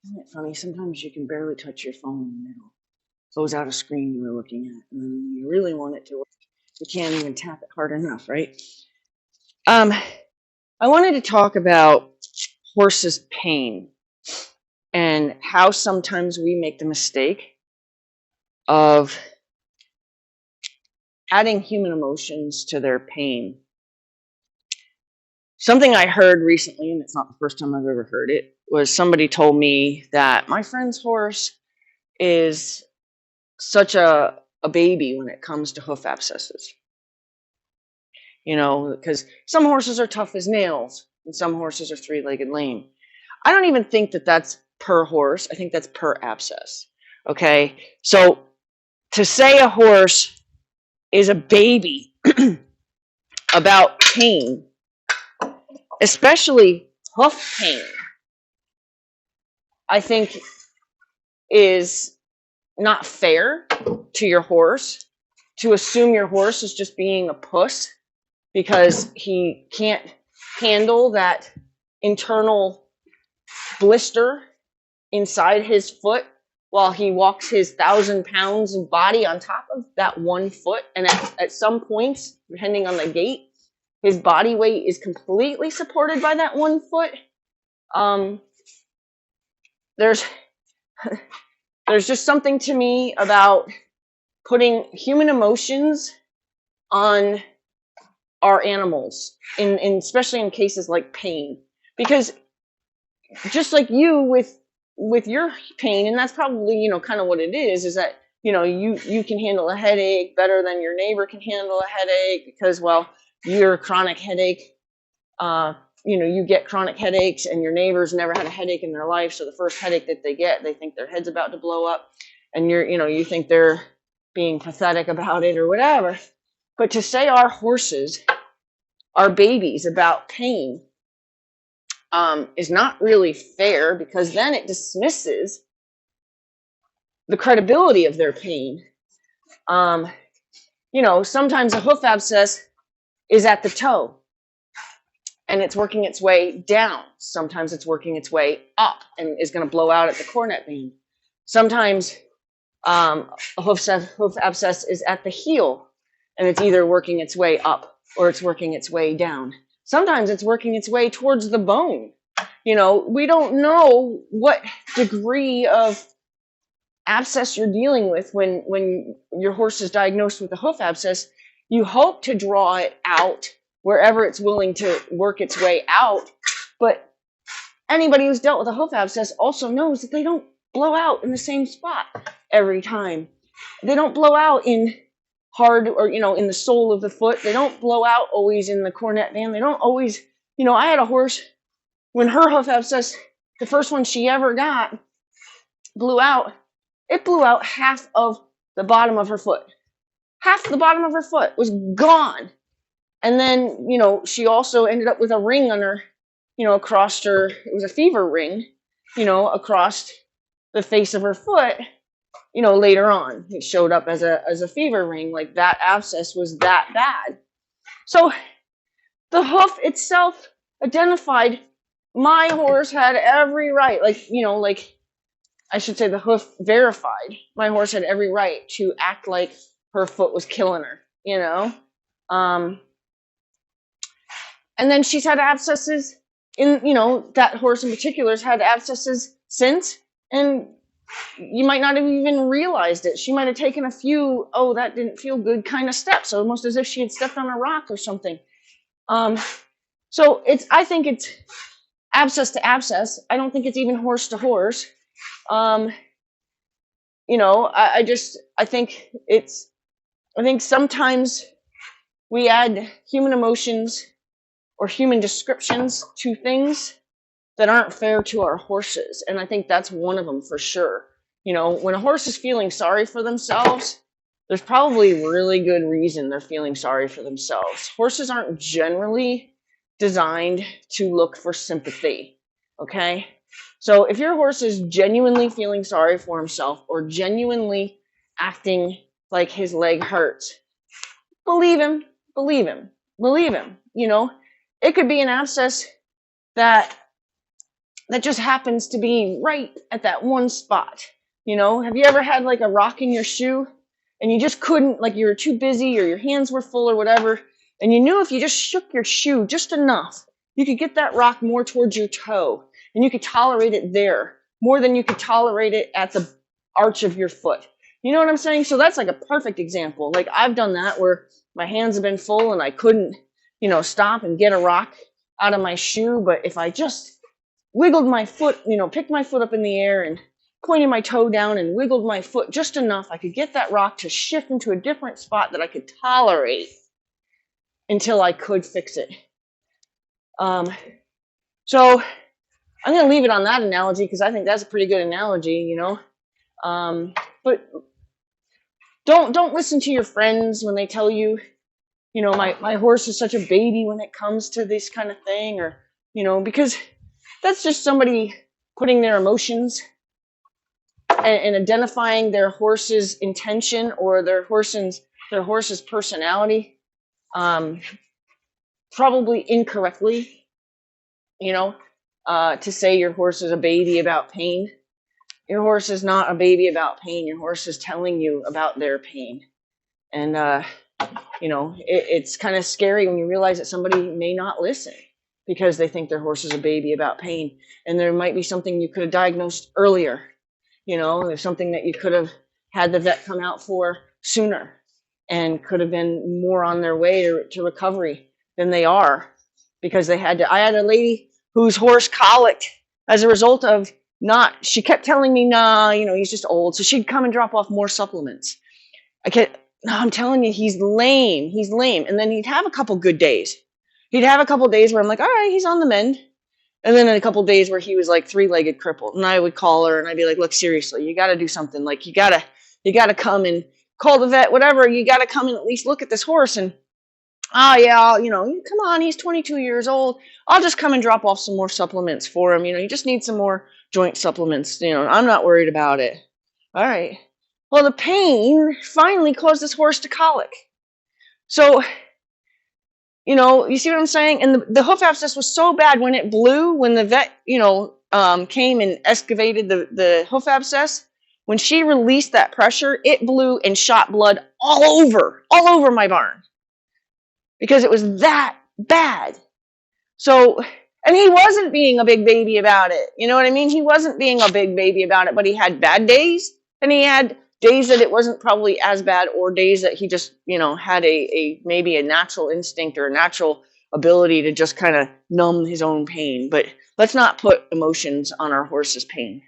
Isn't it funny? Sometimes you can barely touch your phone and it'll close out a screen you were looking at. And then you really want it to work. You can't even tap it hard enough, right? Um, I wanted to talk about horses' pain and how sometimes we make the mistake of adding human emotions to their pain. Something I heard recently, and it's not the first time I've ever heard it, was somebody told me that my friend's horse is such a baby when it comes to hoof abscesses. You know, because some horses are tough as nails and some horses are three-legged lame. I don't even think that that's per horse. I think that's per abscess. Okay, so to say a horse is a baby about pain, especially hoof pain, I think is not fair to your horse to assume your horse is just being a puss because he can't handle that internal blister inside his foot while he walks his 1,000 pounds of body on top of that one foot. And at some points, depending on the gait, his body weight is completely supported by that one foot. There's just something to me about putting human emotions on our animals, in especially in cases like pain, because just like you with your pain, and that's probably kind of what it is that you can handle a headache better than your neighbor can handle a headache because, well, you're a chronic headache. You get chronic headaches, and your neighbors never had a headache in their life, so the first headache that they get, they think their head's about to blow up, and you think they're being pathetic about it or whatever. But to say our horses are babies about pain is not really fair, because then it dismisses the credibility of their pain. Sometimes a hoof abscess is at the toe and it's working its way down. Sometimes it's working its way up and is going to blow out at the cornet band. Sometimes a hoof abscess is at the heel and it's either working its way up or it's working its way down. Sometimes it's working its way towards the bone. We don't know what degree of abscess you're dealing with when your horse is diagnosed with a hoof abscess. You hope to draw it out wherever it's willing to work its way out. But anybody who's dealt with a hoof abscess also knows that they don't blow out in the same spot every time. They don't blow out in hard or, in the sole of the foot. They don't blow out always in the cornet band. They don't always, I had a horse when her hoof abscess, the first one she ever got, blew out. It blew out half of the bottom of her foot. Half the bottom of her foot was gone. And then, she also ended up with a ring on her, across her, it was a fever ring, across the face of her foot. Later on, it showed up as a fever ring, like that abscess was that bad. So the hoof itself identified my horse had every right, like I should say the hoof verified my horse had every right to act like her foot was killing her, and then she's had abscesses in, that horse in particular has had abscesses since, and you might not have even realized it. She might have taken a few, oh, that didn't feel good kind of steps, almost as if she had stepped on a rock or something. So I think it's abscess to abscess. I don't think it's even horse to horse. I think sometimes we add human emotions or human descriptions to things that aren't fair to our horses. And I think that's one of them for sure. When a horse is feeling sorry for themselves, there's probably really good reason they're feeling sorry for themselves. Horses aren't generally designed to look for sympathy, okay? So if your horse is genuinely feeling sorry for himself or genuinely acting like his leg hurts, believe him. It could be an abscess that that just happens to be right at that one spot. You know, have you ever had like a rock in your shoe and you just couldn't, like you were too busy or your hands were full or whatever, and you knew if you just shook your shoe just enough, you could get that rock more towards your toe and you could tolerate it there more than you could tolerate it at the arch of your foot. You know what I'm saying? So that's like a perfect example. Like I've done that where my hands have been full and I couldn't, you know, stop and get a rock out of my shoe. But if I just wiggled my foot, you know, picked my foot up in the air and pointed my toe down and wiggled my foot just enough, I could get that rock to shift into a different spot that I could tolerate until I could fix it. So I'm going to leave it on that analogy because I think that's a pretty good analogy, you know. But don't listen to your friends when they tell you, you know, my horse is such a baby when it comes to this kind of thing, or, you know, because that's just somebody putting their emotions and identifying their horse's intention or their horse's personality, probably incorrectly, you know, to say your horse is a baby about pain. Your horse is not a baby about pain. Your horse is telling you about their pain. And, you know, it's kind of scary when you realize that somebody may not listen because they think their horse is a baby about pain. And there might be something you could have diagnosed earlier. You know, there's something that you could have had the vet come out for sooner and could have been more on their way to recovery than they are because they had to. I had a lady whose horse colicked as a result of she kept telling me, nah, you know, he's just old. So she'd come and drop off more supplements. I'm telling you, he's lame. He's lame. And then he'd have a couple good days. He'd have a couple days where I'm like, all right, he's on the mend. And then in a couple days where he was like three-legged crippled. And I would call her and I'd be like, look, seriously, you got to do something. Like you got to come and call the vet, whatever. You got to come and at least look at this horse. And, yeah, you know, come on, he's 22 years old. I'll just come and drop off some more supplements for him. You know, you just need some more joint supplements. You know, I'm not worried about it. All right. Well, the pain finally caused this horse to colic. So, you know, you see what I'm saying? And the hoof abscess was so bad when it blew, when the vet, you know, came and excavated the hoof abscess, when she released that pressure, it blew and shot blood all over my barn because it was that bad. So, and he wasn't being a big baby about it. You know what I mean? He wasn't being a big baby about it, but he had bad days and he had days that it wasn't probably as bad, or days that he just, you know, had maybe a natural instinct or a natural ability to just kind of numb his own pain. But let's not put emotions on our horse's pain.